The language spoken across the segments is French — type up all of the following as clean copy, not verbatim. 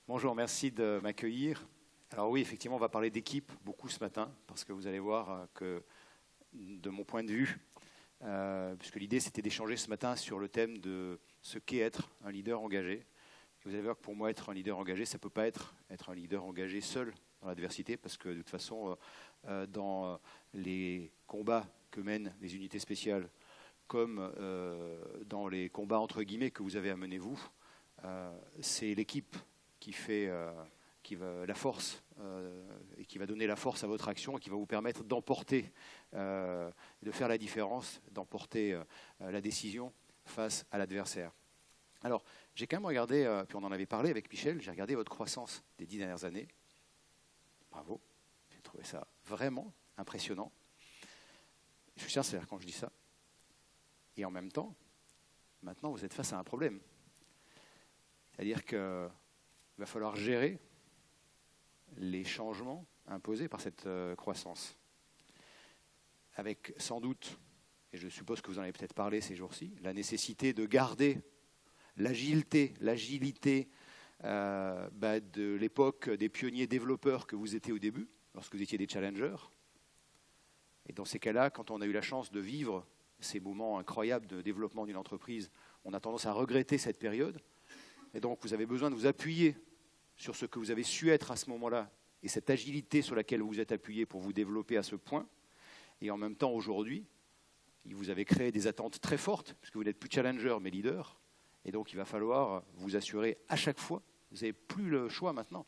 Bonjour, merci de m'accueillir. Alors oui, effectivement, on va parler d'équipe beaucoup ce matin, parce que vous allez voir que, de mon point de vue, puisque l'idée c'était d'échanger ce matin sur le thème de ce qu'est être un leader engagé. Et vous allez voir que pour moi, être un leader engagé, ça ne peut pas être un leader engagé seul dans l'adversité, parce que de toute façon, dans les combats que mènent les unités spéciales, comme dans les combats entre guillemets que vous avez à mener vous, c'est l'équipe qui fait la force et qui va donner la force à votre action et qui va vous permettre d'emporter, de faire la différence, d'emporter la décision face à l'adversaire. Alors, j'ai quand même regardé, puis on en avait parlé avec Michel, j'ai regardé votre croissance des 10 dernières années. Bravo, j'ai trouvé ça vraiment impressionnant. Je suis sincère quand je dis ça. Et en même temps, maintenant vous êtes face à un problème. C'est-à-dire qu'il va falloir gérer les changements imposés par cette croissance. Avec sans doute, et je suppose que vous en avez peut-être parlé ces jours-ci, la nécessité de garder l'agilité de l'époque des pionniers développeurs que vous étiez au début, lorsque vous étiez des challengers. Et dans ces cas-là, quand on a eu la chance de vivre ces moments incroyables de développement d'une entreprise, on a tendance à regretter cette période. Et donc, vous avez besoin de vous appuyer sur ce que vous avez su être à ce moment-là et cette agilité sur laquelle vous vous êtes appuyé pour vous développer à ce point. Et en même temps, aujourd'hui, vous avez créé des attentes très fortes, puisque vous n'êtes plus challenger, mais leader. Et donc, il va falloir vous assurer à chaque fois, vous n'avez plus le choix maintenant,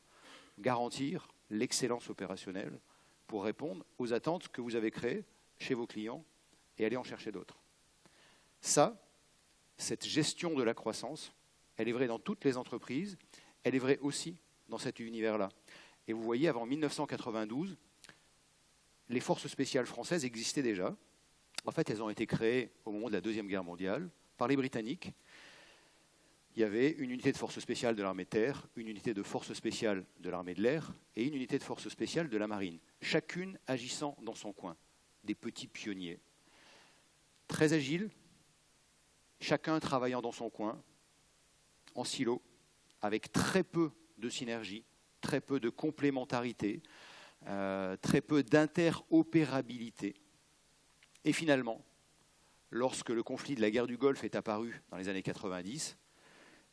garantir l'excellence opérationnelle pour répondre aux attentes que vous avez créées chez vos clients et aller en chercher d'autres. Ça, cette gestion de la croissance, elle est vraie dans toutes les entreprises, elle est vraie aussi dans cet univers-là. Et vous voyez, avant 1992, les forces spéciales françaises existaient déjà. En fait, elles ont été créées au moment de la Deuxième Guerre mondiale par les Britanniques. Il y avait une unité de force spéciale de l'armée de terre, une unité de force spéciale de l'armée de l'air et une unité de force spéciale de la marine, chacune agissant dans son coin. Des petits pionniers, très agiles, chacun travaillant dans son coin, en silo, avec très peu de synergie, très peu de complémentarité, très peu d'interopérabilité. Et finalement, lorsque le conflit de la guerre du Golfe est apparu dans les années 90,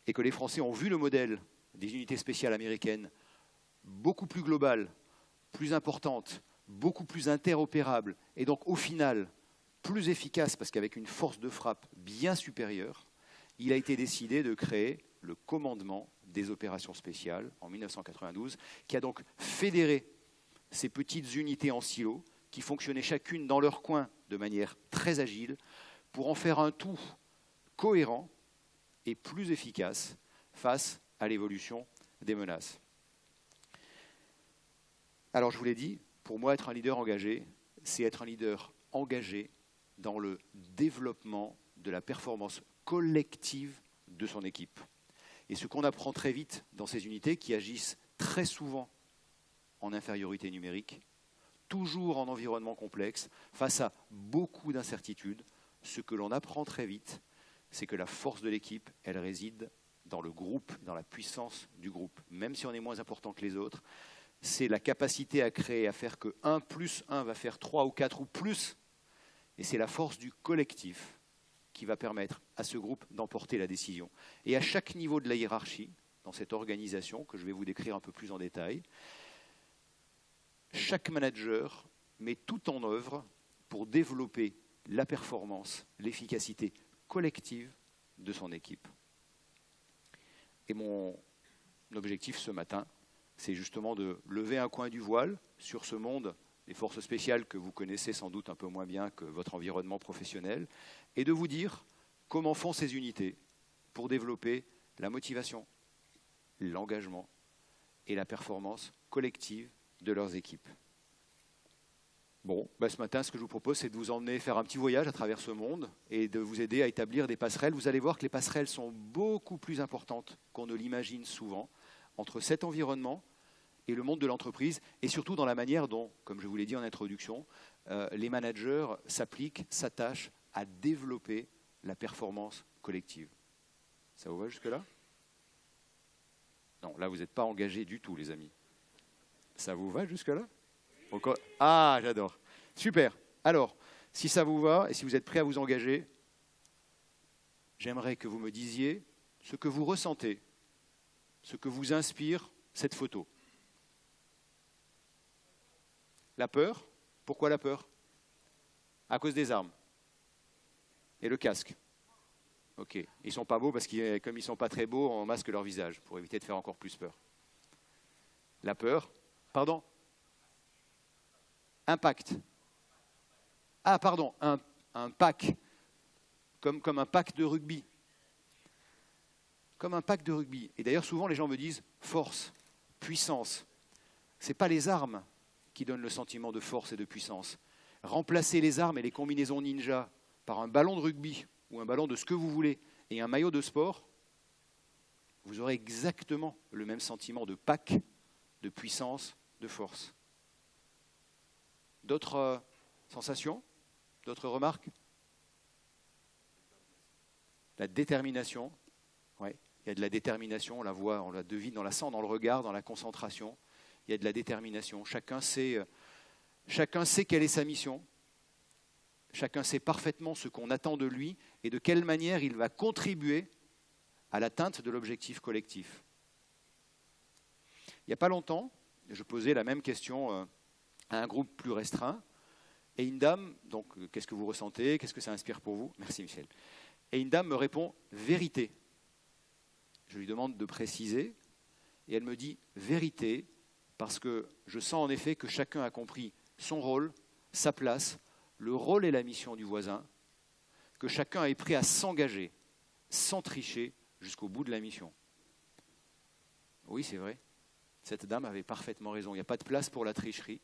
et que les Français ont vu le modèle des unités spéciales américaines beaucoup plus globale, plus importante, beaucoup plus interopérable, et donc au final plus efficace, parce qu'avec une force de frappe bien supérieure, il a été décidé de créer le commandement des opérations spéciales en 1992, qui a donc fédéré ces petites unités en silo, qui fonctionnaient chacune dans leur coin de manière très agile, pour en faire un tout cohérent et plus efficace face à l'évolution des menaces. Alors je vous l'ai dit, pour moi être un leader engagé, c'est être un leader engagé dans le développement de la performance collective de son équipe. Et ce qu'on apprend très vite dans ces unités qui agissent très souvent en infériorité numérique, toujours en environnement complexe, face à beaucoup d'incertitudes, ce que l'on apprend très vite, c'est que la force de l'équipe, elle réside dans le groupe, dans la puissance du groupe. Même si on est moins important que les autres, c'est la capacité à créer, à faire que 1 plus 1 va faire 3 ou 4 ou plus. Et c'est la force du collectif qui va permettre à ce groupe d'emporter la décision. Et à chaque niveau de la hiérarchie, dans cette organisation que je vais vous décrire un peu plus en détail, chaque manager met tout en œuvre pour développer la performance, l'efficacité collective de son équipe. Et mon objectif ce matin, c'est justement de lever un coin du voile sur ce monde des forces spéciales que vous connaissez sans doute un peu moins bien que votre environnement professionnel, et de vous dire comment font ces unités pour développer la motivation, l'engagement et la performance collective de leurs équipes. Bon, ce matin, ce que je vous propose, c'est de vous emmener faire un petit voyage à travers ce monde et de vous aider à établir des passerelles. Vous allez voir que les passerelles sont beaucoup plus importantes qu'on ne l'imagine souvent entre cet environnement et le monde de l'entreprise, et surtout dans la manière dont, comme je vous l'ai dit en introduction, les managers s'appliquent, s'attachent à développer la performance collective. Ça vous va jusque-là ? Non, là, vous n'êtes pas engagés du tout, les amis. Ça vous va jusque-là? Ah, j'adore. Super. Alors, si ça vous va et si vous êtes prêts à vous engager, j'aimerais que vous me disiez ce que vous ressentez, ce que vous inspire cette photo. La peur? Pourquoi la peur? À cause des armes. Et le casque. Ok. Ils ne sont pas beaux parce que comme ils ne sont pas très beaux, on masque leur visage pour éviter de faire encore plus peur. La peur? Pardon? Impact. Ah, pardon, un pack. Comme un pack de rugby. Comme un pack de rugby. Et d'ailleurs, souvent, les gens me disent force, puissance. Ce n'est pas les armes qui donnent le sentiment de force et de puissance. Remplacer les armes et les combinaisons ninja par un ballon de rugby ou un ballon de ce que vous voulez et un maillot de sport, vous aurez exactement le même sentiment de pack, de puissance, de force. D'autres sensations? D'autres remarques? La détermination. Ouais, il y a de la détermination, on la voit, on la devine, on la sent dans le regard, dans la concentration. Il y a de la détermination. Chacun sait quelle est sa mission. Chacun sait parfaitement ce qu'on attend de lui et de quelle manière il va contribuer à l'atteinte de l'objectif collectif. Il n'y a pas longtemps, je posais la même question à un groupe plus restreint, et une dame, donc qu'est-ce que vous ressentez, qu'est-ce que ça inspire pour vous? Merci Michel. Et une dame me répond « vérité ». Je lui demande de préciser, et elle me dit « vérité », parce que je sens en effet que chacun a compris son rôle, sa place, le rôle et la mission du voisin, que chacun est prêt à s'engager, sans tricher, jusqu'au bout de la mission. Oui, c'est vrai. Cette dame avait parfaitement raison. Il n'y a pas de place pour la tricherie,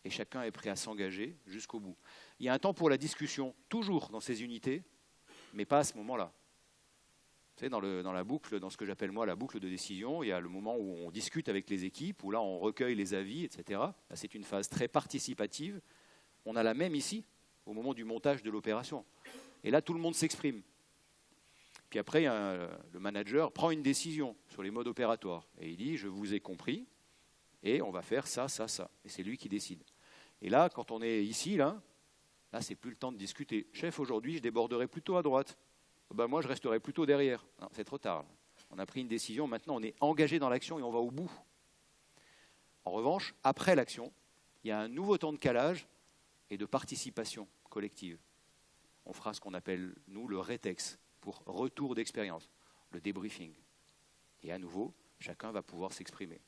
et chacun est prêt à s'engager jusqu'au bout. Il y a un temps pour la discussion, toujours dans ces unités, mais pas à ce moment-là. Vous savez, dans la boucle, dans ce que j'appelle moi la boucle de décision, il y a le moment où on discute avec les équipes, où là on recueille les avis, etc. Là, c'est une phase très participative. On a la même ici, au moment du montage de l'opération. Et là, tout le monde s'exprime. Puis après, le manager prend une décision sur les modes opératoires. Et il dit, je vous ai compris, et on va faire ça, ça, ça. Et c'est lui qui décide. Et là, quand on est ici, là c'est plus le temps de discuter. Chef, aujourd'hui, je déborderai plutôt à droite. Ben, moi, je resterai plutôt derrière. Non, c'est trop tard. On a pris une décision, maintenant on est engagé dans l'action et on va au bout. En revanche, après l'action, il y a un nouveau temps de calage et de participation collective. On fera ce qu'on appelle, nous, le rétex, pour retour d'expérience, le débriefing. Et à nouveau, chacun va pouvoir s'exprimer.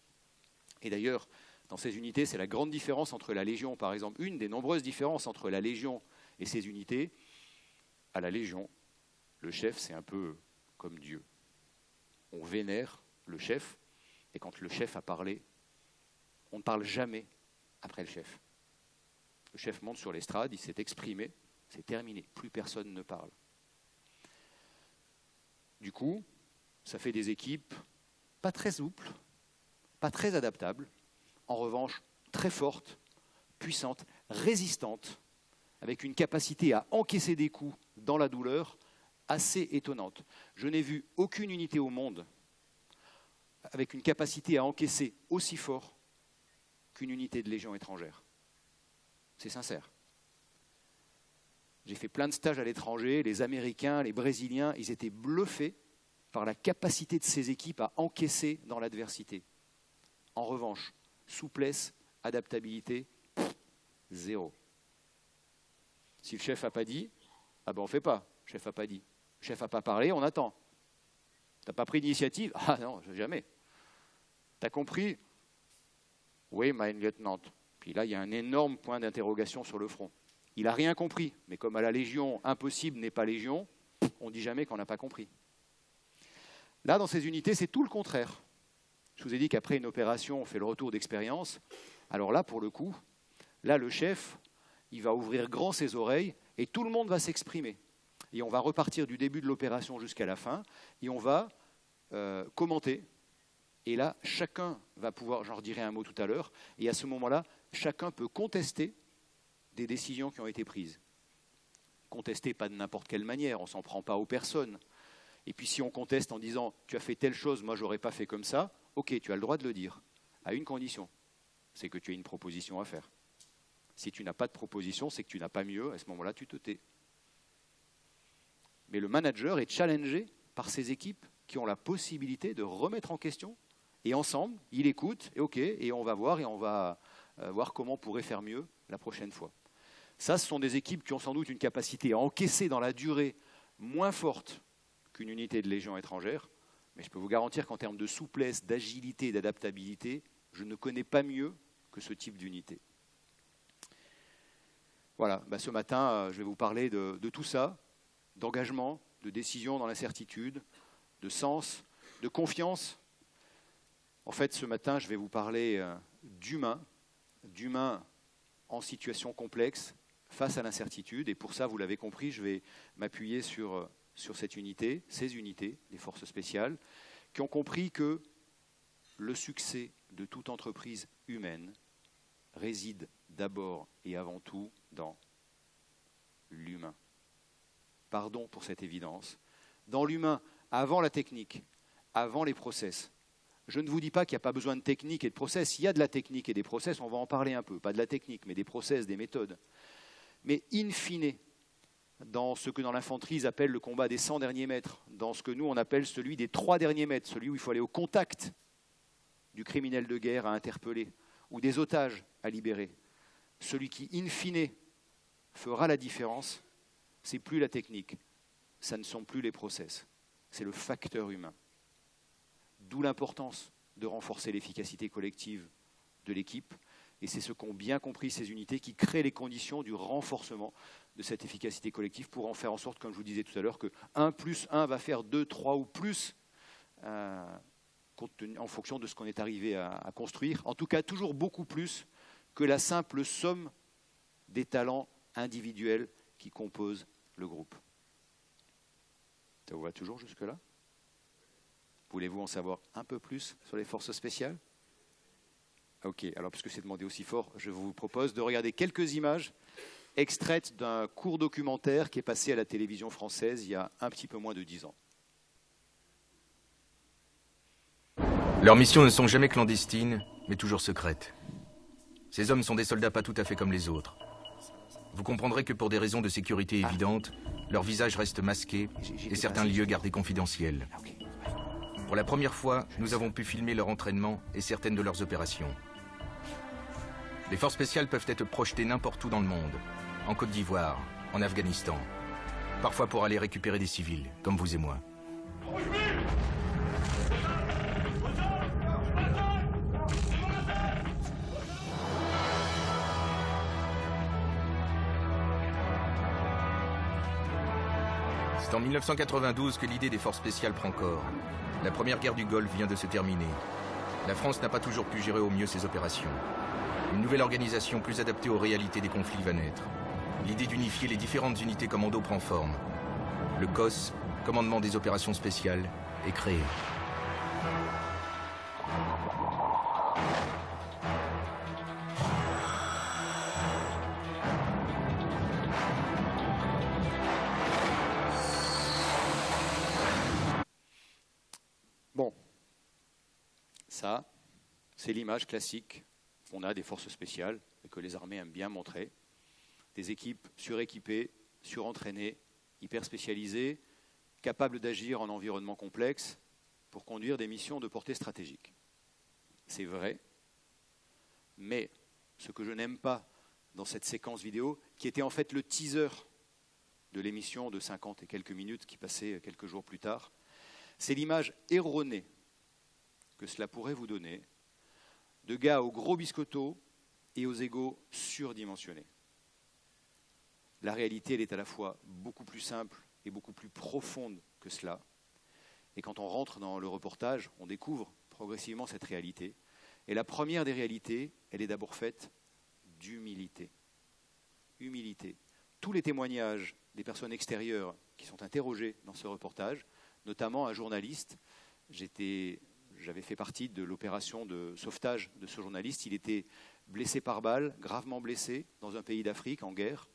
Et d'ailleurs, dans ces unités, c'est la grande différence entre la Légion, par exemple, une des nombreuses différences entre la Légion et ces unités. À la Légion, le chef, c'est un peu comme Dieu. On vénère le chef, et quand le chef a parlé, on ne parle jamais après le chef. Le chef monte sur l'estrade, il s'est exprimé, c'est terminé, plus personne ne parle. Du coup, ça fait des équipes pas très souples, pas très adaptables, en revanche très fortes, puissantes, résistantes, avec une capacité à encaisser des coups dans la douleur assez étonnante. Je n'ai vu aucune unité au monde avec une capacité à encaisser aussi fort qu'une unité de Légion étrangère. C'est sincère. J'ai fait plein de stages à l'étranger, les Américains, les Brésiliens, ils étaient bluffés par la capacité de ces équipes à encaisser dans l'adversité. En revanche, souplesse, adaptabilité, zéro. Si le chef n'a pas dit, ah ben on ne fait pas, le chef n'a pas dit. Le chef n'a pas parlé, on attend. Tu n'as pas pris d'initiative? Ah non, jamais. Tu as compris? Oui, mein Lieutenant. Puis là, il y a un énorme point d'interrogation sur le front. Il n'a rien compris, mais comme à la Légion, impossible n'est pas Légion, on ne dit jamais qu'on n'a pas compris. Là, dans ces unités, c'est tout le contraire. Je vous ai dit qu'après une opération, on fait le retour d'expérience. Alors là, pour le coup, là, le chef, il va ouvrir grand ses oreilles et tout le monde va s'exprimer. Et on va repartir du début de l'opération jusqu'à la fin et on va commenter. Et là, chacun va pouvoir, j'en redirai un mot tout à l'heure, et à ce moment-là, chacun peut contester des décisions qui ont été prises. Contester pas de n'importe quelle manière, on ne s'en prend pas aux personnes. Et puis si on conteste en disant « tu as fait telle chose, moi je n'aurais pas fait comme ça », ok, tu as le droit de le dire, à une condition, c'est que tu aies une proposition à faire. Si tu n'as pas de proposition, c'est que tu n'as pas mieux, à ce moment-là, tu te tais. Mais le manager est challengé par ses équipes qui ont la possibilité de remettre en question, et ensemble, il écoute, et ok, et on va voir comment on pourrait faire mieux la prochaine fois. Ça, ce sont des équipes qui ont sans doute une capacité à encaisser dans la durée moins forte qu'une unité de légion étrangère, mais je peux vous garantir qu'en termes de souplesse, d'agilité et d'adaptabilité, je ne connais pas mieux que ce type d'unité. Voilà, ce matin, je vais vous parler de tout ça, d'engagement, de décision dans l'incertitude, de sens, de confiance. En fait, ce matin, je vais vous parler d'humain en situation complexe, face à l'incertitude. Et pour ça, vous l'avez compris, je vais m'appuyer sur cette unité, ces unités des forces spéciales, qui ont compris que le succès de toute entreprise humaine réside d'abord et avant tout dans l'humain. Pardon pour cette évidence. Dans l'humain, avant la technique, avant les process. Je ne vous dis pas qu'il n'y a pas besoin de technique et de process. Il y a de la technique et des process, on va en parler un peu. Pas de la technique, mais des process, des méthodes. Mais in fine, dans ce que dans l'infanterie ils appellent le combat des 100 derniers mètres, dans ce que nous on appelle celui des 3 derniers mètres, celui où il faut aller au contact du criminel de guerre à interpeller, ou des otages à libérer, celui qui in fine fera la différence, c'est plus la technique, ça ne sont plus les process, c'est le facteur humain. D'où l'importance de renforcer l'efficacité collective de l'équipe. Et c'est ce qu'ont bien compris ces unités qui créent les conditions du renforcement de cette efficacité collective pour en faire en sorte, comme je vous disais tout à l'heure, que 1 + 1 va faire 2, 3 ou plus en fonction de ce qu'on est arrivé à construire. En tout cas, toujours beaucoup plus que la simple somme des talents individuels qui composent le groupe. Ça vous va toujours jusque-là ? Voulez-vous en savoir un peu plus sur les forces spéciales ? Ok, alors puisque c'est demandé aussi fort, je vous propose de regarder quelques images extraites d'un court documentaire qui est passé à la télévision française il y a un petit peu moins de 10 ans. Leurs missions ne sont jamais clandestines, mais toujours secrètes. Ces hommes sont des soldats pas tout à fait comme les autres. Vous comprendrez que pour des raisons de sécurité évidentes, leur visage reste masqué et certains lieux gardés confidentiels. Pour la première fois, nous avons pu filmer leur entraînement et certaines de leurs opérations. Les forces spéciales peuvent être projetées n'importe où dans le monde, en Côte d'Ivoire, en Afghanistan, parfois pour aller récupérer des civils, comme vous et moi. C'est en 1992 que l'idée des forces spéciales prend corps. La première guerre du Golfe vient de se terminer. La France n'a pas toujours pu gérer au mieux ses opérations. Une nouvelle organisation plus adaptée aux réalités des conflits va naître. L'idée d'unifier les différentes unités commando prend forme. Le COS, commandement des opérations spéciales, est créé. Bon, ça, c'est l'image classique qu'on a des forces spéciales et que les armées aiment bien montrer. Des équipes suréquipées, surentraînées, hyper spécialisées, capables d'agir en environnement complexe pour conduire des missions de portée stratégique. C'est vrai, mais ce que je n'aime pas dans cette séquence vidéo, qui était en fait le teaser de l'émission de 50 et quelques minutes qui passait quelques jours plus tard, c'est l'image erronée que cela pourrait vous donner de gars aux gros biscottos et aux égos surdimensionnés. La réalité, elle est à la fois beaucoup plus simple et beaucoup plus profonde que cela. Et quand on rentre dans le reportage, on découvre progressivement cette réalité. Et la première des réalités, elle est d'abord faite d'humilité. Humilité. Tous les témoignages des personnes extérieures qui sont interrogées dans ce reportage, notamment un journaliste, j'avais fait partie de l'opération de sauvetage de ce journaliste. Il était blessé par balle, gravement blessé, dans un pays d'Afrique, en guerre.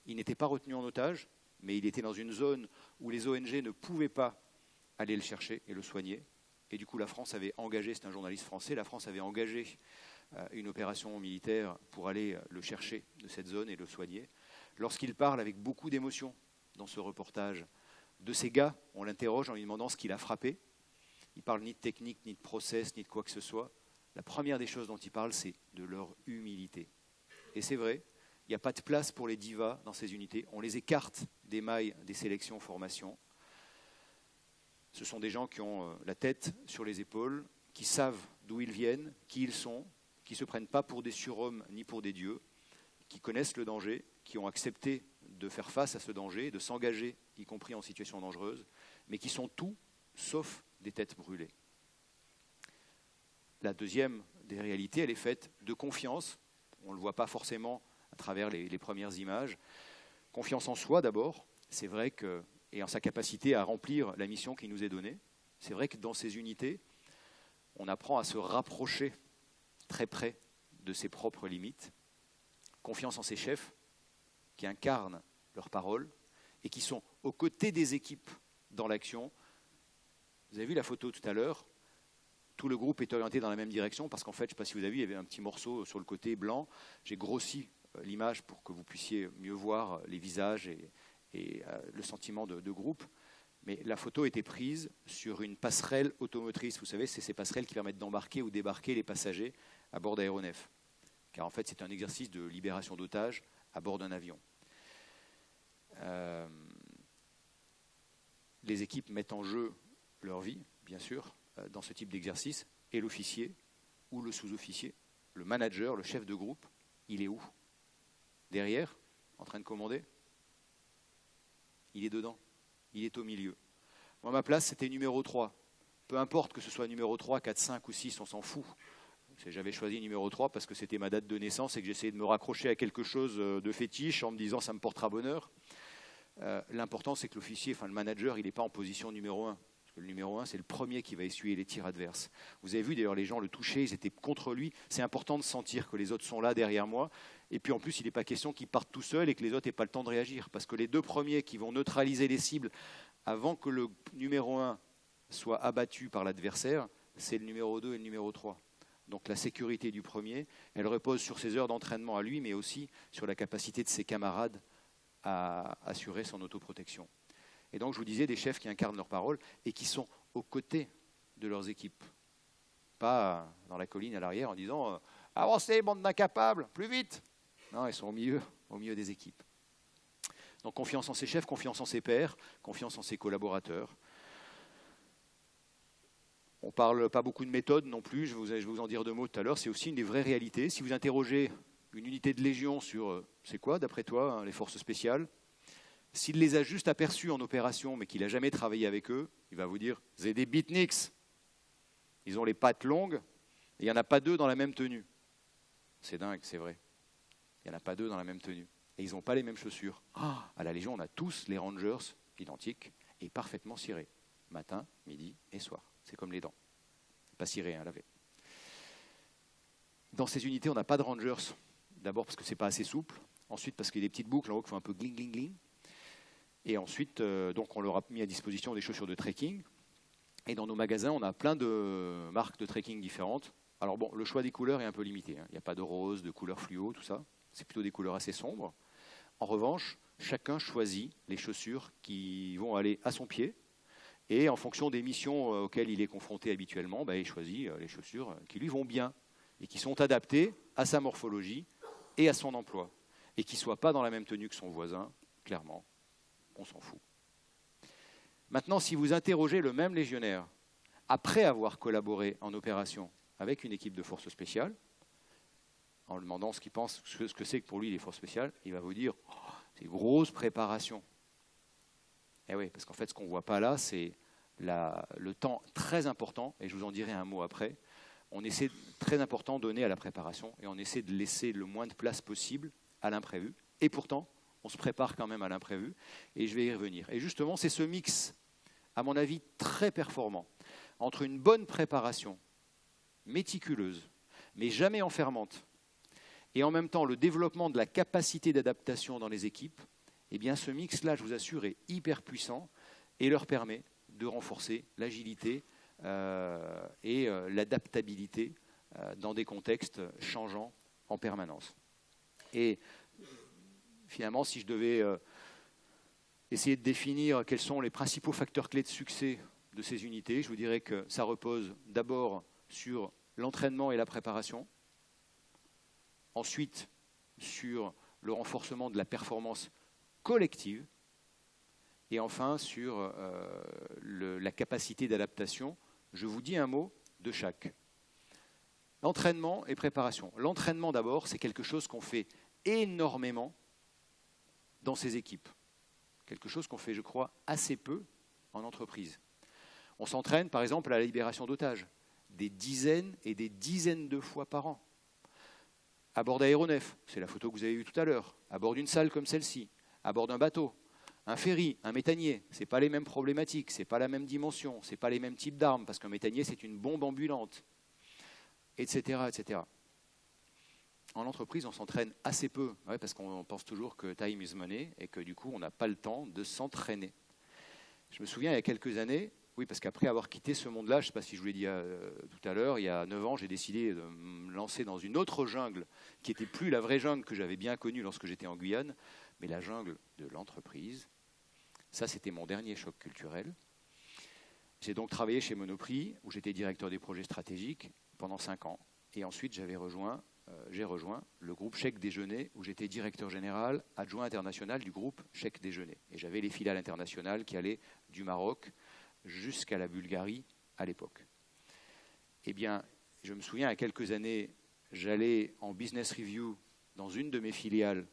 Il n'était pas retenu en otage, mais il était dans une zone où les ONG ne pouvaient pas aller le chercher et le soigner. Et du coup, la France avait engagé, c'est un journaliste français, la France avait engagé une opération militaire pour aller le chercher de cette zone et le soigner. Lorsqu'il parle avec beaucoup d'émotion dans ce reportage de ces gars, on l'interroge en lui demandant ce qui l'a frappé. Il ne parle ni de technique, ni de process, ni de quoi que ce soit. La première des choses dont il parle, c'est de leur humilité. Et c'est vrai, il n'y a pas de place pour les divas dans ces unités. On les écarte des mailles des sélections formation. Ce sont des gens qui ont la tête sur les épaules, qui savent d'où ils viennent, qui ils sont, qui ne se prennent pas pour des surhommes ni pour des dieux, qui connaissent le danger, qui ont accepté de faire face à ce danger, de s'engager, y compris en situation dangereuse, mais qui sont tout sauf des têtes brûlées. La deuxième des réalités, elle est faite de confiance. On ne le voit pas forcément à travers les premières images. Confiance en soi d'abord. C'est vrai que, et en sa capacité à remplir la mission qui nous est donnée. C'est vrai que dans ces unités, on apprend à se rapprocher très près de ses propres limites. Confiance en ses chefs qui incarnent leurs paroles et qui sont aux côtés des équipes dans l'action. Vous avez vu la photo tout à l'heure, tout le groupe est orienté dans la même direction parce qu'en fait, je ne sais pas si vous avez vu, il y avait un petit morceau sur le côté blanc. J'ai grossi l'image pour que vous puissiez mieux voir les visages et le sentiment de groupe. Mais la photo était prise sur une passerelle automotrice. Vous savez, c'est ces passerelles qui permettent d'embarquer ou débarquer les passagers à bord d'aéronefs. Car en fait, c'est un exercice de libération d'otages à bord d'un avion. Les équipes mettent en jeu leur vie, bien sûr, dans ce type d'exercice. Et l'officier ou le sous-officier, le manager, le chef de groupe, il est où? Derrière, en train de commander? Il est dedans, il est au milieu. Moi, ma place, c'était numéro 3. Peu importe que ce soit numéro 3, 4, 5 ou 6, on s'en fout. J'avais choisi numéro 3 parce que c'était ma date de naissance et que j'essayais de me raccrocher à quelque chose de fétiche en me disant ça me portera bonheur. L'important, c'est que l'officier, enfin le manager, il n'est pas en position numéro 1. Parce que le numéro 1, c'est le premier qui va essuyer les tirs adverses. Vous avez vu d'ailleurs les gens le toucher, ils étaient contre lui. C'est important de sentir que les autres sont là derrière moi. Et puis en plus, il n'est pas question qu'ils partent tout seuls et que les autres n'aient pas le temps de réagir. Parce que les deux premiers qui vont neutraliser les cibles avant que le numéro 1 soit abattu par l'adversaire, c'est le numéro 2 et le numéro 3. Donc la sécurité du premier, elle repose sur ses heures d'entraînement à lui, mais aussi sur la capacité de ses camarades à assurer son autoprotection. Et donc je vous disais, des chefs qui incarnent leurs paroles et qui sont aux côtés de leurs équipes. Pas dans la colline à l'arrière en disant « Avancez, bande d'incapables, plus vite !» Non, ils sont au milieu des équipes. Donc confiance en ses chefs, confiance en ses pairs, confiance en ses collaborateurs. On ne parle pas beaucoup de méthode non plus, je vais vous en dire 2 mots tout à l'heure, c'est aussi une des vraies réalités. Si vous interrogez une unité de Légion sur c'est quoi, d'après toi, hein, les forces spéciales, s'il les a juste aperçus en opération, mais qu'il n'a jamais travaillé avec eux, il va vous dire « c'est des beatniks ». Ils ont les pattes longues, et il n'y en a pas 2 dans la même tenue. C'est dingue, c'est vrai. Il n'y en a pas 2 dans la même tenue. Et ils n'ont pas les mêmes chaussures. À la Légion, on a tous les Rangers identiques et parfaitement cirés. Matin, midi et soir. C'est comme les dents. Pas cirés, laver. Dans ces unités, on n'a pas de Rangers. D'abord parce que ce n'est pas assez souple. Ensuite parce qu'il y a des petites boucles en haut qui font un peu gling, gling, gling. Et ensuite, donc on leur a mis à disposition des chaussures de trekking. Et dans nos magasins, on a plein de marques de trekking différentes. Alors bon, le choix des couleurs est un peu limité. Il n'y a pas de rose, de couleurs fluo, tout ça. C'est plutôt des couleurs assez sombres. En revanche, chacun choisit les chaussures qui vont aller à son pied. Et en fonction des missions auxquelles il est confronté habituellement, il choisit les chaussures qui lui vont bien et qui sont adaptées à sa morphologie et à son emploi. Et qui ne soient pas dans la même tenue que son voisin, clairement, on s'en fout. Maintenant, si vous interrogez le même légionnaire, après avoir collaboré en opération avec une équipe de forces spéciales, en lui demandant ce qu'il pense, ce que c'est que pour lui les forces spéciales, il va vous dire c'est grosse préparation. Et oui, parce qu'en fait, ce qu'on ne voit pas là, c'est le temps très important, et je vous en dirai un mot après. On essaie très important de donner à la préparation, et on essaie de laisser le moins de place possible à l'imprévu. Et pourtant, on se prépare quand même à l'imprévu, et je vais y revenir. Et justement, c'est ce mix, à mon avis, très performant, entre une bonne préparation, méticuleuse, mais jamais enfermante, et en même temps le développement de la capacité d'adaptation dans les équipes, Eh bien, ce mix-là, je vous assure, est hyper puissant et leur permet de renforcer l'agilité et l'adaptabilité dans des contextes changeants en permanence. Et finalement, si je devais essayer de définir quels sont les principaux facteurs clés de succès de ces unités, je vous dirais que ça repose d'abord sur l'entraînement et la préparation, ensuite sur le renforcement de la performance collective, et enfin sur la capacité d'adaptation. Je vous dis un mot de chaque. Entraînement et préparation. L'entraînement d'abord, c'est quelque chose qu'on fait énormément dans ces équipes. Quelque chose qu'on fait, je crois, assez peu en entreprise. On s'entraîne, par exemple, à la libération d'otages, des dizaines et des dizaines de fois par an. À bord d'aéronefs, c'est la photo que vous avez vue tout à l'heure, à bord d'une salle comme celle-ci, à bord d'un bateau, un ferry, un méthanier, ce n'est pas les mêmes problématiques, ce n'est pas la même dimension, ce n'est pas les mêmes types d'armes, parce qu'un méthanier, c'est une bombe ambulante, etc., etc. En entreprise, on s'entraîne assez peu, parce qu'on pense toujours que time is money, et que du coup, on n'a pas le temps de s'entraîner. Je me souviens, il y a quelques années, oui, parce qu'après avoir quitté ce monde-là, je ne sais pas si je vous l'ai dit tout à l'heure, il y a 9 ans, j'ai décidé de me lancer dans une autre jungle, qui n'était plus la vraie jungle que j'avais bien connue lorsque j'étais en Guyane, mais la jungle de l'entreprise. Ça, c'était mon dernier choc culturel. J'ai donc travaillé chez Monoprix, où j'étais directeur des projets stratégiques pendant 5 ans. Et ensuite, j'ai rejoint le groupe Chèque Déjeuner, où j'étais directeur général, adjoint international du groupe Chèque Déjeuner. Et j'avais les filiales internationales qui allaient du Maroc jusqu'à la Bulgarie à l'époque. Eh bien, je me souviens, il y a quelques années, j'allais en business review dans une de mes filiales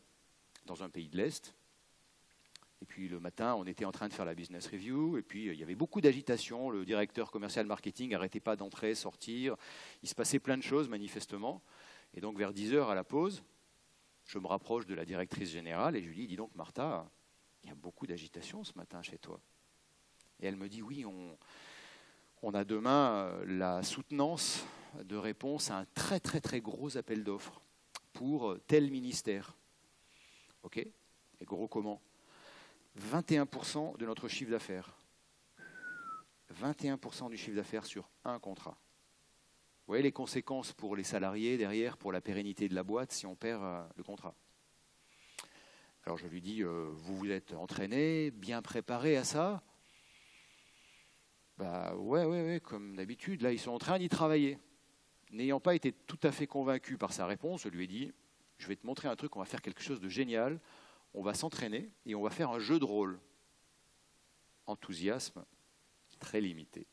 dans un pays de l'Est. Et puis le matin, on était en train de faire la business review, et puis il y avait beaucoup d'agitation. Le directeur commercial marketing n'arrêtait pas d'entrer, sortir. Il se passait plein de choses, manifestement. Et donc vers 10h à la pause, je me rapproche de la directrice générale et je lui dis, dis donc Martha, il y a beaucoup d'agitation ce matin chez toi. Et elle me dit, oui, on a demain la soutenance de réponse à un très très très gros appel d'offres pour tel ministère. OK ? Et gros comment ? 21% de notre chiffre d'affaires. 21% du chiffre d'affaires sur un contrat. Vous voyez les conséquences pour les salariés derrière, pour la pérennité de la boîte si on perd le contrat. Alors je lui dis, vous vous êtes entraîné, bien préparé à ça ? Bah ouais, comme d'habitude, là ils sont en train d'y travailler. N'ayant pas été tout à fait convaincu par sa réponse, je lui ai dit, je vais te montrer un truc, on va faire quelque chose de génial, on va s'entraîner et on va faire un jeu de rôle. Enthousiasme très limité.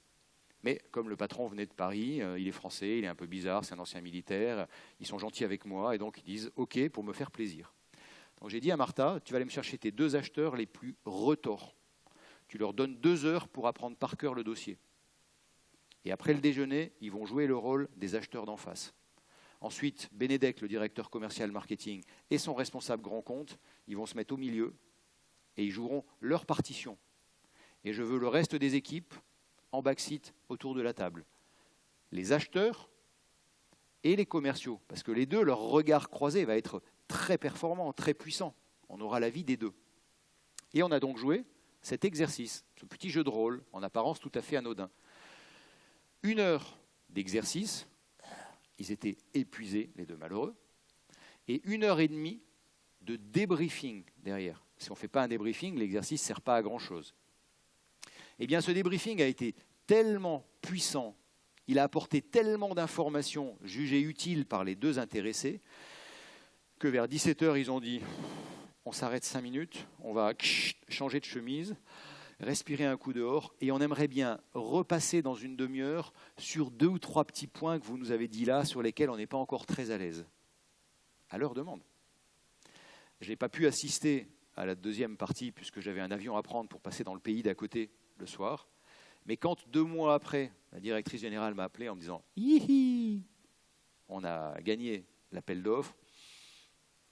Mais comme le patron venait de Paris, il est français, il est un peu bizarre, c'est un ancien militaire, ils sont gentils avec moi et donc ils disent OK pour me faire plaisir. Donc j'ai dit à Martha, tu vas aller me chercher tes 2 acheteurs les plus retors. Tu leur donnes 2 heures pour apprendre par cœur le dossier. Et après le déjeuner, ils vont jouer le rôle des acheteurs d'en face. Ensuite, Bénédek, le directeur commercial marketing, et son responsable grand compte, ils vont se mettre au milieu et ils joueront leur partition. Et je veux le reste des équipes en backseat autour de la table. Les acheteurs et les commerciaux, parce que les deux, leur regard croisé va être très performant, très puissant. On aura l'avis des deux. Et on a donc joué cet exercice, ce petit jeu de rôle, en apparence tout à fait anodin. 1 heure d'exercice, ils étaient épuisés, les deux malheureux, et 1 heure et demie de débriefing derrière. Si on ne fait pas un débriefing, l'exercice ne sert pas à grand-chose. Eh bien, ce débriefing a été tellement puissant, il a apporté tellement d'informations jugées utiles par les 2 intéressés, que vers 17h, ils ont dit « on s'arrête 5 minutes, on va changer de chemise, respirer un coup dehors, et on aimerait bien repasser dans une demi-heure sur 2 ou 3 petits points que vous nous avez dit là, sur lesquels on n'est pas encore très à l'aise. » À leur demande. Je n'ai pas pu assister à la deuxième partie, puisque j'avais un avion à prendre pour passer dans le pays d'à côté le soir. Mais quand 2 mois après, la directrice générale m'a appelé en me disant « Hihi, on a gagné l'appel d'offres »,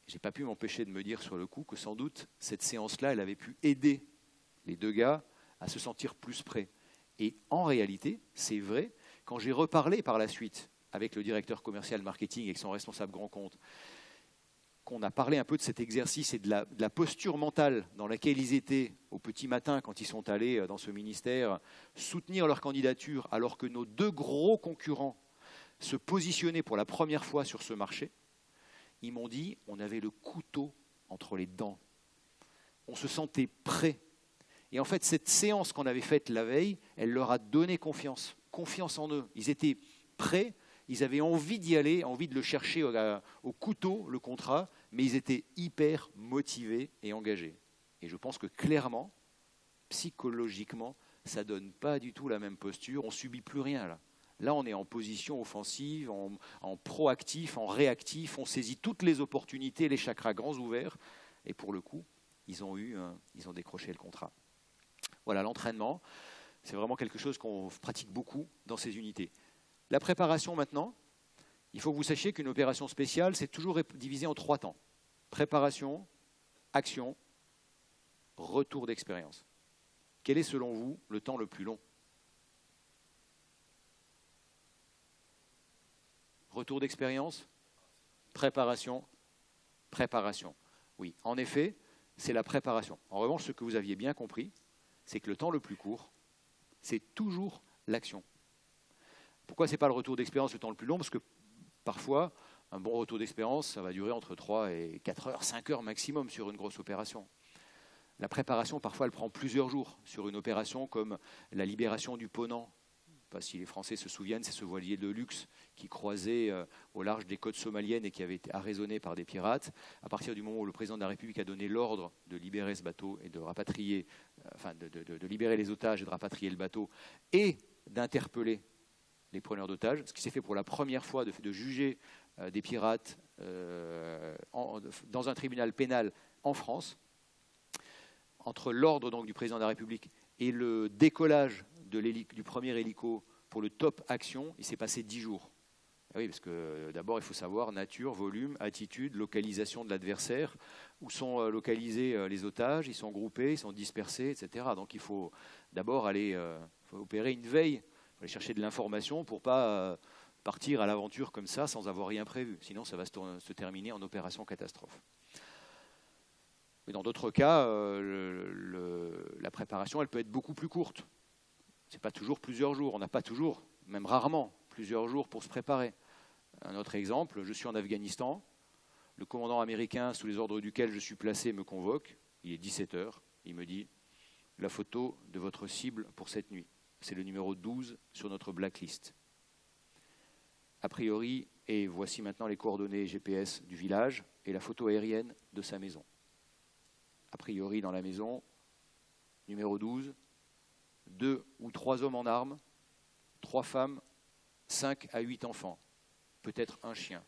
je n'ai pas pu m'empêcher de me dire sur le coup que sans doute cette séance-là, elle avait pu aider les 2 gars à se sentir plus prêts. Et en réalité, c'est vrai, quand j'ai reparlé par la suite avec le directeur commercial marketing et son responsable grand compte, qu'on a parlé un peu de cet exercice et de la posture mentale dans laquelle ils étaient au petit matin quand ils sont allés dans ce ministère soutenir leur candidature alors que nos deux gros concurrents se positionnaient pour la première fois sur ce marché, ils m'ont dit on avait le couteau entre les dents. On se sentait prêt. Et en fait, cette séance qu'on avait faite la veille, elle leur a donné confiance en eux. Ils étaient prêts, ils avaient envie d'y aller, envie de le chercher au couteau, le contrat, mais ils étaient hyper motivés et engagés. Et je pense que clairement, psychologiquement, ça ne donne pas du tout la même posture. On ne subit plus rien là. Là, on est en position offensive, en proactif, en réactif. On saisit toutes les opportunités, les chakras grands ouverts. Et pour le coup, ils ont décroché le contrat. Voilà, l'entraînement, c'est vraiment quelque chose qu'on pratique beaucoup dans ces unités. La préparation maintenant, il faut que vous sachiez qu'une opération spéciale, c'est toujours divisé en 3 temps. Préparation, action, retour d'expérience. Quel est selon vous le temps le plus long ? Retour d'expérience, préparation. Oui, en effet, c'est la préparation. En revanche, ce que vous aviez bien compris, c'est que le temps le plus court, c'est toujours l'action. Pourquoi ce n'est pas le retour d'expérience le temps le plus long ? Parce que parfois, un bon retour d'expérience, ça va durer entre 3 et 4 heures, 5 heures maximum sur une grosse opération. La préparation, parfois, elle prend plusieurs jours sur une opération comme la libération du Ponant. Je ne sais pas si les Français se souviennent, c'est ce voilier de luxe qui croisait au large des côtes somaliennes et qui avait été arraisonné par des pirates. À partir du moment où le président de la République a donné l'ordre de libérer ce bateau et de rapatrier, de libérer les otages et de rapatrier le bateau et d'interpeller les preneurs d'otages, ce qui s'est fait pour la première fois de juger des pirates dans un tribunal pénal en France, entre l'ordre donc du président de la République et le décollage du premier hélico pour le top action, il s'est passé 10 jours. Oui, parce que d'abord, il faut savoir nature, volume, attitude, localisation de l'adversaire, où sont localisés les otages, ils sont groupés, ils sont dispersés, etc. Donc il faut d'abord aller opérer une veille, il faut aller chercher de l'information pour ne pas partir à l'aventure comme ça sans avoir rien prévu. Sinon, ça va se terminer en opération catastrophe. Mais dans d'autres cas, la préparation, elle peut être beaucoup plus courte. Ce n'est pas toujours plusieurs jours. On n'a pas toujours, même rarement, plusieurs jours pour se préparer. Un autre exemple, je suis en Afghanistan. Le commandant américain, sous les ordres duquel je suis placé, me convoque. Il est 17h. Il me dit « La photo de votre cible pour cette nuit. C'est le numéro 12 sur notre blacklist. » A priori, et voici maintenant les coordonnées GPS du village et la photo aérienne de sa maison. A priori, dans la maison, numéro 12, 2 ou 3 hommes en armes, 3 femmes, 5 à 8 enfants, peut-être un chien.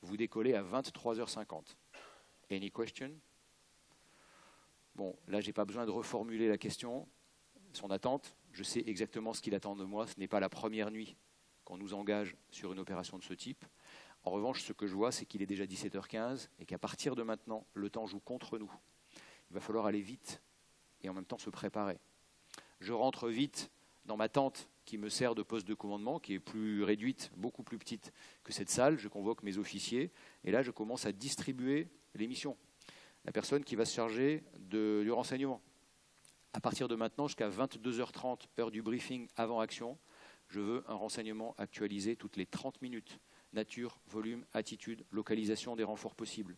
Vous décollez à 23h50. Any question? Bon, là, je n'ai pas besoin de reformuler la question. Son attente, je sais exactement ce qu'il attend de moi. Ce n'est pas la première nuit qu'on nous engage sur une opération de ce type. En revanche, ce que je vois, c'est qu'il est déjà 17h15 et qu'à partir de maintenant, le temps joue contre nous. Il va falloir aller vite et en même temps se préparer. Je rentre vite dans ma tente qui me sert de poste de commandement, qui est plus réduite, beaucoup plus petite que cette salle. Je convoque mes officiers et là, je commence à distribuer les missions. La personne qui va se charger du renseignement. À partir de maintenant, jusqu'à 22h30, heure du briefing avant action, je veux un renseignement actualisé toutes les 30 minutes. Nature, volume, attitude, localisation des renforts possibles.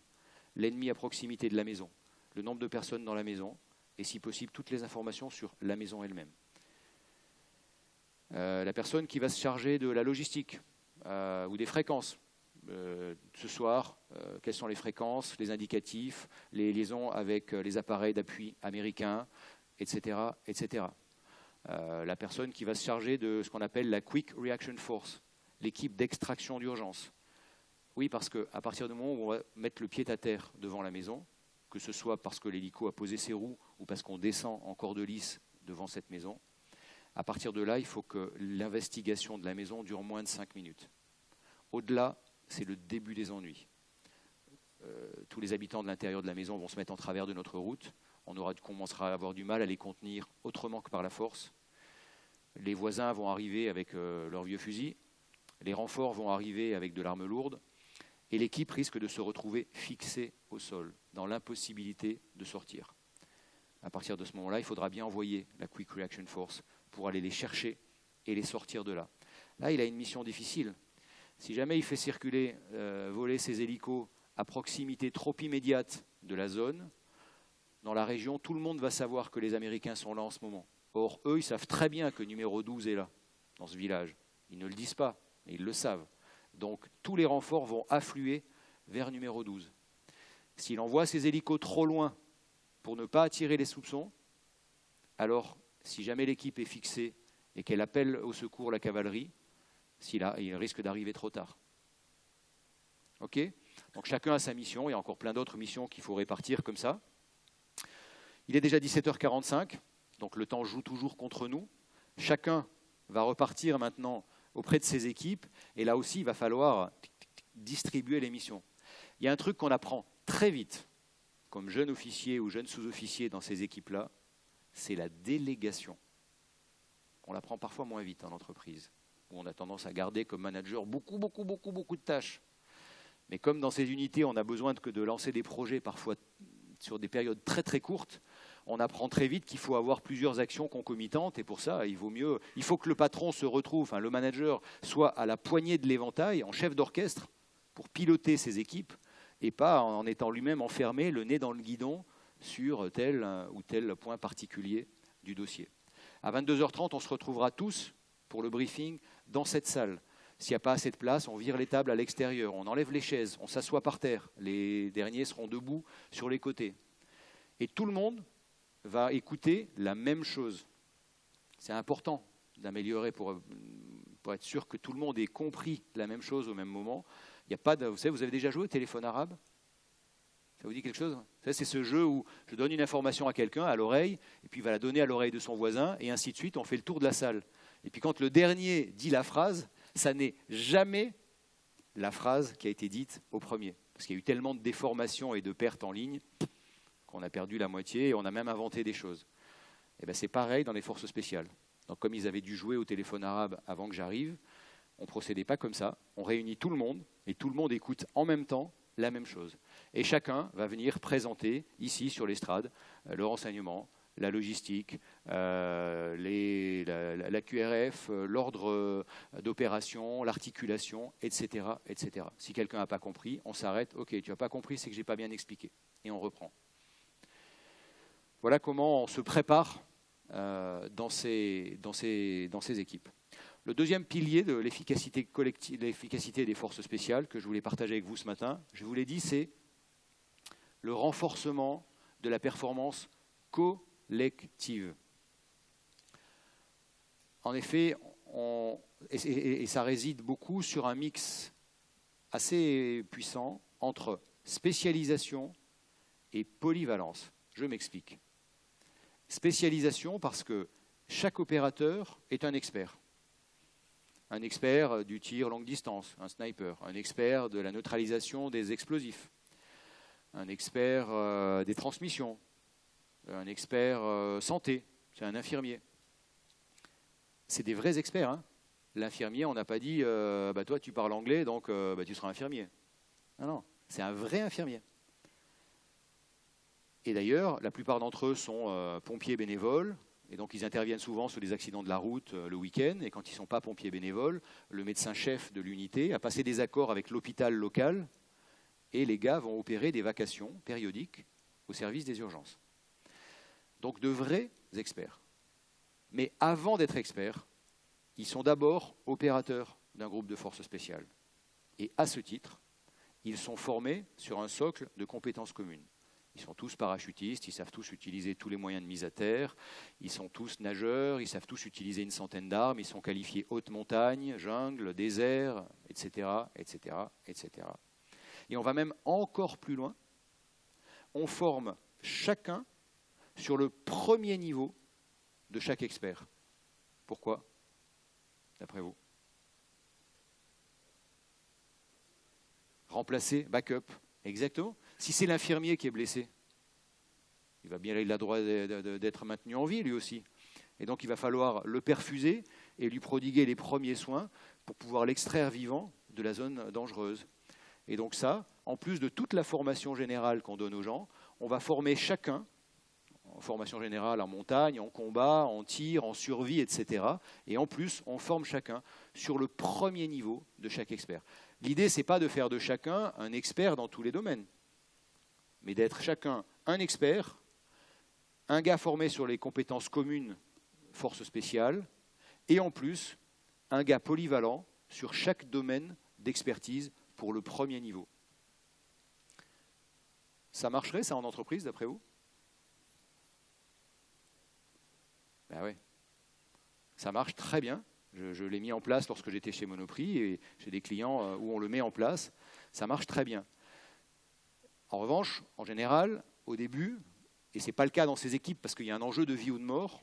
L'ennemi à proximité de la maison. Le nombre de personnes dans la maison. Et si possible, toutes les informations sur la maison elle-même. La personne qui va se charger de la logistique ou des fréquences. Ce soir, quelles sont les fréquences, les indicatifs, les liaisons avec les appareils d'appui américains, etc. etc. La personne qui va se charger de ce qu'on appelle la Quick Reaction Force, l'équipe d'extraction d'urgence. Oui, parce qu'à partir du moment où on va mettre le pied à terre devant la maison, que ce soit parce que l'hélico a posé ses roues ou parce qu'on descend en corde lisse devant cette maison, à partir de là, il faut que l'investigation de la maison dure moins de 5 minutes. Au-delà, c'est le début des ennuis. Tous les habitants de l'intérieur de la maison vont se mettre en travers de notre route. On commencera à avoir du mal à les contenir autrement que par la force. Les voisins vont arriver avec leurs vieux fusils. Les renforts vont arriver avec de l'arme lourde. Et l'équipe risque de se retrouver fixée au sol, dans l'impossibilité de sortir. À partir de ce moment-là, il faudra bien envoyer la Quick Reaction Force pour aller les chercher et les sortir de là. Là, il a une mission difficile. Si jamais il fait circuler, voler ses hélicos à proximité trop immédiate de la zone, dans la région, tout le monde va savoir que les Américains sont là en ce moment. Or, eux, ils savent très bien que numéro 12 est là, dans ce village. Ils ne le disent pas, mais ils le savent. Donc, tous les renforts vont affluer vers numéro 12. S'il envoie ses hélicos trop loin pour ne pas attirer les soupçons, alors, si jamais l'équipe est fixée et qu'elle appelle au secours la cavalerie, il risque d'arriver trop tard. OK ? Donc, chacun a sa mission. Il y a encore plein d'autres missions qu'il faut répartir comme ça. Il est déjà 17h45, donc le temps joue toujours contre nous. Chacun va repartir maintenant auprès de ses équipes, et là aussi, il va falloir distribuer les missions. Il y a un truc qu'on apprend très vite, comme jeune officier ou jeune sous-officier dans ces équipes-là, c'est la délégation. On l'apprend parfois moins vite en entreprise, où on a tendance à garder comme manager beaucoup de tâches. Mais comme dans ces unités, on a besoin de lancer des projets parfois sur des périodes très très courtes, on apprend très vite qu'il faut avoir plusieurs actions concomitantes, et pour ça, il faut que le patron se retrouve, le manager soit à la poignée de l'éventail, en chef d'orchestre, pour piloter ses équipes, et pas en étant lui-même enfermé, le nez dans le guidon, sur tel ou tel point particulier du dossier. À 22h30, on se retrouvera tous pour le briefing dans cette salle. S'il n'y a pas assez de place, on vire les tables à l'extérieur, on enlève les chaises, on s'assoit par terre. Les derniers seront debout sur les côtés. Et tout le monde va écouter la même chose. C'est important d'améliorer pour être sûr que tout le monde ait compris la même chose au même moment. Il y a pas vous savez, vous avez déjà joué au téléphone arabe ? Ça vous dit quelque chose ? C'est ce jeu où je donne une information à quelqu'un, à l'oreille, et puis il va la donner à l'oreille de son voisin, et ainsi de suite, on fait le tour de la salle. Et puis quand le dernier dit la phrase, ça n'est jamais la phrase qui a été dite au premier. Parce qu'il y a eu tellement de déformations et de pertes en ligne qu'on a perdu la moitié et on a même inventé des choses. Et bien c'est pareil dans les forces spéciales. Donc comme ils avaient dû jouer au téléphone arabe avant que j'arrive, on ne procédait pas comme ça. On réunit tout le monde et tout le monde écoute en même temps la même chose. Et chacun va venir présenter ici sur l'estrade le renseignement, la logistique, la QRF, l'ordre d'opération, l'articulation, etc., etc. Si quelqu'un n'a pas compris, on s'arrête. OK, tu n'as pas compris, c'est que je n'ai pas bien expliqué. Et on reprend. Voilà comment on se prépare dans ces équipes. Le deuxième pilier de l'efficacité collective, l'efficacité des forces spéciales que je voulais partager avec vous ce matin, je vous l'ai dit, c'est le renforcement de la performance collective. En effet, et ça réside beaucoup sur un mix assez puissant entre spécialisation et polyvalence. Je m'explique. Spécialisation parce que chaque opérateur est un expert. Un expert du tir longue distance, un sniper, un expert de la neutralisation des explosifs, un expert des transmissions, un expert santé, c'est un infirmier. C'est des vrais experts. Hein. L'infirmier, on n'a pas dit toi tu parles anglais, donc tu seras infirmier. Non, non, c'est un vrai infirmier. Et d'ailleurs, la plupart d'entre eux sont pompiers bénévoles, et donc ils interviennent souvent sur des accidents de la route le week-end, et quand ils ne sont pas pompiers bénévoles, le médecin-chef de l'unité a passé des accords avec l'hôpital local, et les gars vont opérer des vacations périodiques au service des urgences. Donc de vrais experts. Mais avant d'être experts, ils sont d'abord opérateurs d'un groupe de forces spéciales. Et à ce titre, ils sont formés sur un socle de compétences communes. Ils sont tous parachutistes, ils savent tous utiliser tous les moyens de mise à terre, ils sont tous nageurs, ils savent tous utiliser une centaine d'armes, ils sont qualifiés haute montagne, jungle, désert, etc., etc., etc. Et on va même encore plus loin. On forme chacun sur le premier niveau de chaque expert. Pourquoi, d'après vous ? Remplacer, backup, exactement. Si c'est l'infirmier qui est blessé, il va bien il a le droit d'être maintenu en vie lui aussi. Et donc il va falloir le perfuser et lui prodiguer les premiers soins pour pouvoir l'extraire vivant de la zone dangereuse. Et donc ça, en plus de toute la formation générale qu'on donne aux gens, on va former chacun, en formation générale en montagne, en combat, en tir, en survie, etc. Et en plus, on forme chacun sur le premier niveau de chaque expert. L'idée, ce n'est pas de faire de chacun un expert dans tous les domaines, mais d'être chacun un expert, un gars formé sur les compétences communes, force spéciale, et en plus, un gars polyvalent sur chaque domaine d'expertise pour le premier niveau. Ça marcherait, ça, en entreprise, d'après vous? Ben oui. Ça marche très bien. Je l'ai mis en place lorsque j'étais chez Monoprix et j'ai des clients où on le met en place. Ça marche très bien. En revanche, en général, au début, et ce n'est pas le cas dans ces équipes parce qu'il y a un enjeu de vie ou de mort,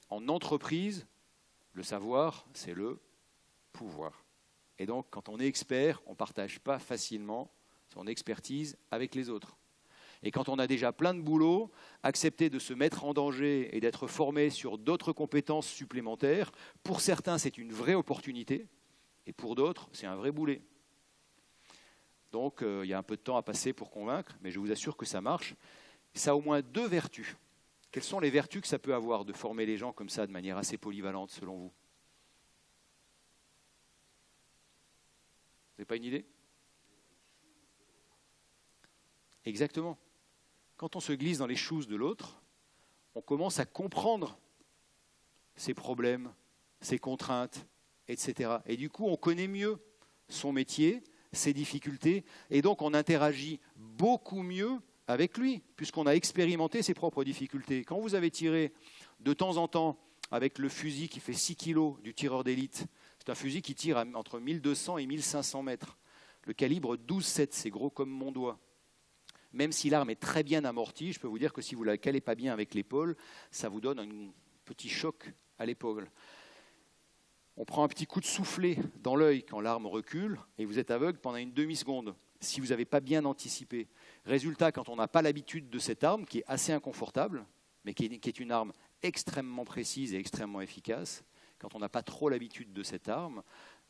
en entreprise, le savoir, c'est le pouvoir. Et donc, quand on est expert, on ne partage pas facilement son expertise avec les autres. Et quand on a déjà plein de boulot, accepter de se mettre en danger et d'être formé sur d'autres compétences supplémentaires, pour certains, c'est une vraie opportunité, et pour d'autres, c'est un vrai boulet. Donc, il y a un peu de temps à passer pour convaincre, mais je vous assure que ça marche. Ça a au moins 2 vertus. Quelles sont les vertus que ça peut avoir de former les gens comme ça de manière assez polyvalente, selon vous? Vous n'avez pas une idée? Exactement. Quand on se glisse dans les shoes de l'autre, on commence à comprendre ses problèmes, ses contraintes, etc. Et du coup, on connaît mieux son métier, ses difficultés, et donc on interagit beaucoup mieux avec lui, puisqu'on a expérimenté ses propres difficultés. Quand vous avez tiré de temps en temps avec le fusil qui fait 6 kg du tireur d'élite, c'est un fusil qui tire entre 1200 et 1500 mètres. Le calibre 12,7, c'est gros comme mon doigt. Même si l'arme est très bien amortie, je peux vous dire que si vous ne la calez pas bien avec l'épaule, ça vous donne un petit choc à l'épaule. On prend un petit coup de soufflet dans l'œil quand l'arme recule et vous êtes aveugle pendant une demi-seconde si vous n'avez pas bien anticipé. Résultat, quand on n'a pas l'habitude de cette arme, qui est assez inconfortable, mais qui est une arme extrêmement précise et extrêmement efficace, quand on n'a pas trop l'habitude de cette arme,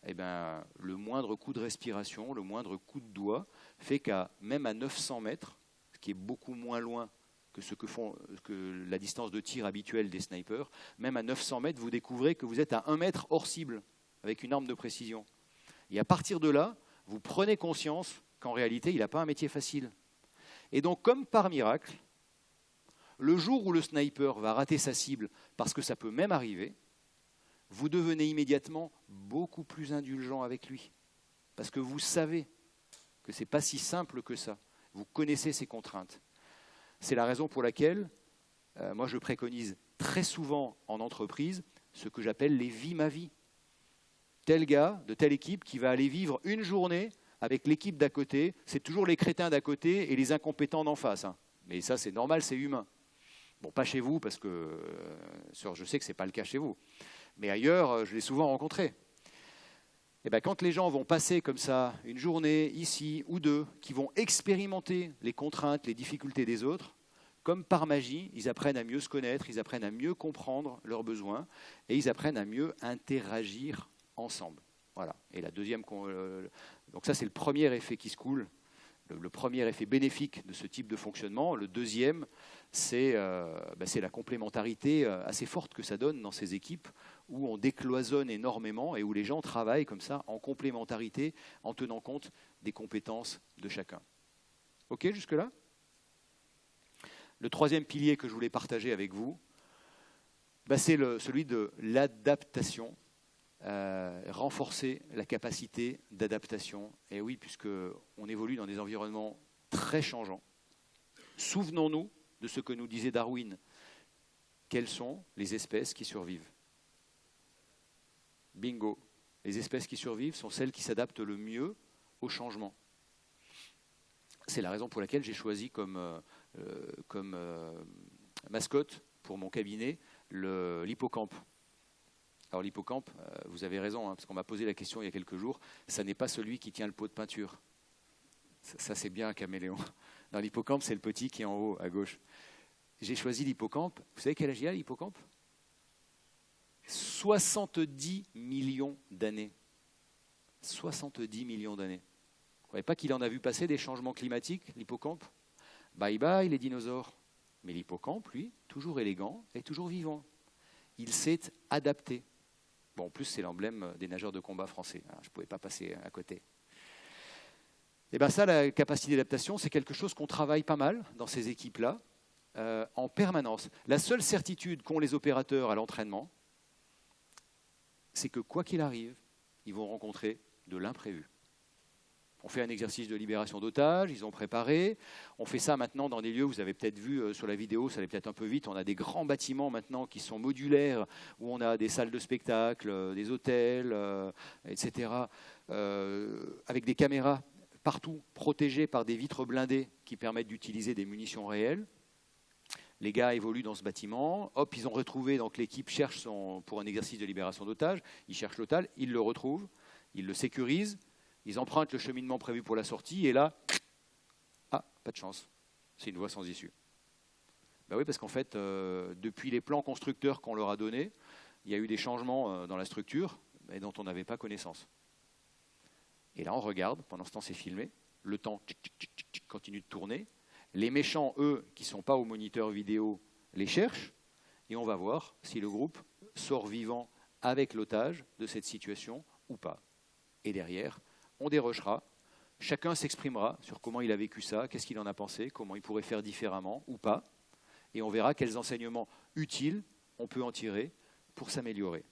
eh ben, le moindre coup de respiration, le moindre coup de doigt fait qu'à même à 900 mètres, ce qui est beaucoup moins loin que la distance de tir habituelle des snipers, même à 900 mètres, vous découvrez que vous êtes à 1 mètre hors cible avec une arme de précision. Et à partir de là, vous prenez conscience qu'en réalité, il n'a pas un métier facile. Et donc, comme par miracle, le jour où le sniper va rater sa cible, parce que ça peut même arriver, vous devenez immédiatement beaucoup plus indulgent avec lui. Parce que vous savez que ce n'est pas si simple que ça. Vous connaissez ses contraintes. C'est la raison pour laquelle, moi je préconise très souvent en entreprise ce que j'appelle les vies ma vie. Tel gars de telle équipe qui va aller vivre une journée avec l'équipe d'à côté, c'est toujours les crétins d'à côté et les incompétents d'en face. Hein. Mais ça c'est normal, c'est humain. Bon, pas chez vous, parce que je sais que ce n'est pas le cas chez vous. Mais ailleurs, je l'ai souvent rencontré. Et bien, quand les gens vont passer comme ça une journée, ici ou 2, qui vont expérimenter les contraintes, les difficultés des autres, comme par magie, ils apprennent à mieux se connaître, ils apprennent à mieux comprendre leurs besoins et ils apprennent à mieux interagir ensemble. Voilà. Et la deuxième, donc ça c'est le premier effet qui se coule, le premier effet bénéfique de ce type de fonctionnement. Le deuxième, c'est la complémentarité assez forte que ça donne dans ces équipes où on décloisonne énormément et où les gens travaillent comme ça en complémentarité en tenant compte des compétences de chacun. OK jusque-là? Le troisième pilier que je voulais partager avec vous, c'est celui de l'adaptation. Renforcer la capacité d'adaptation. Et oui, puisqu'on évolue dans des environnements très changeants. Souvenons-nous de ce que nous disait Darwin. Quelles sont les espèces qui survivent? Bingo. Les espèces qui survivent sont celles qui s'adaptent le mieux au changement. C'est la raison pour laquelle j'ai choisi comme mascotte pour mon cabinet l'hippocampe. Alors l'hippocampe, vous avez raison, hein, parce qu'on m'a posé la question il y a quelques jours, ça n'est pas celui qui tient le pot de peinture. Ça c'est bien un caméléon. Dans l'hippocampe, c'est le petit qui est en haut, à gauche. J'ai choisi l'hippocampe. Vous savez quel âge il a, l'hippocampe? 70 millions d'années. 70 millions d'années. croyez pas qu'il en a vu passer des changements climatiques, l'hippocampe? Bye bye les dinosaures. Mais l'hippocampe, lui, toujours élégant et toujours vivant. Il s'est adapté. Bon, en plus, c'est l'emblème des nageurs de combat français. Je ne pouvais pas passer à côté. Et bien ça, la capacité d'adaptation, c'est quelque chose qu'on travaille pas mal dans ces équipes-là, en permanence. La seule certitude qu'ont les opérateurs à l'entraînement, c'est que quoi qu'il arrive, ils vont rencontrer de l'imprévu. On fait un exercice de libération d'otages, ils ont préparé. On fait ça maintenant dans des lieux, vous avez peut-être vu sur la vidéo, ça allait peut-être un peu vite, on a des grands bâtiments maintenant qui sont modulaires, où on a des salles de spectacle, des hôtels, etc., avec des caméras partout, protégées par des vitres blindées qui permettent d'utiliser des munitions réelles. Les gars évoluent dans ce bâtiment, hop, ils ont retrouvé, donc l'équipe cherche pour un exercice de libération d'otages, ils cherchent l'otage, ils le retrouvent, ils le sécurisent, ils empruntent le cheminement prévu pour la sortie, et là, pas de chance, c'est une voie sans issue. Ben oui, parce qu'en fait, depuis les plans constructeurs qu'on leur a donnés, il y a eu des changements dans la structure, et dont on n'avait pas connaissance. Et là, on regarde, pendant ce temps c'est filmé, le temps continue de tourner, les méchants, eux, qui ne sont pas au moniteur vidéo, les cherchent, et on va voir si le groupe sort vivant avec l'otage de cette situation ou pas. Et derrière, on dérochera, chacun s'exprimera sur comment il a vécu ça, qu'est-ce qu'il en a pensé, comment il pourrait faire différemment ou pas, et on verra quels enseignements utiles on peut en tirer pour s'améliorer.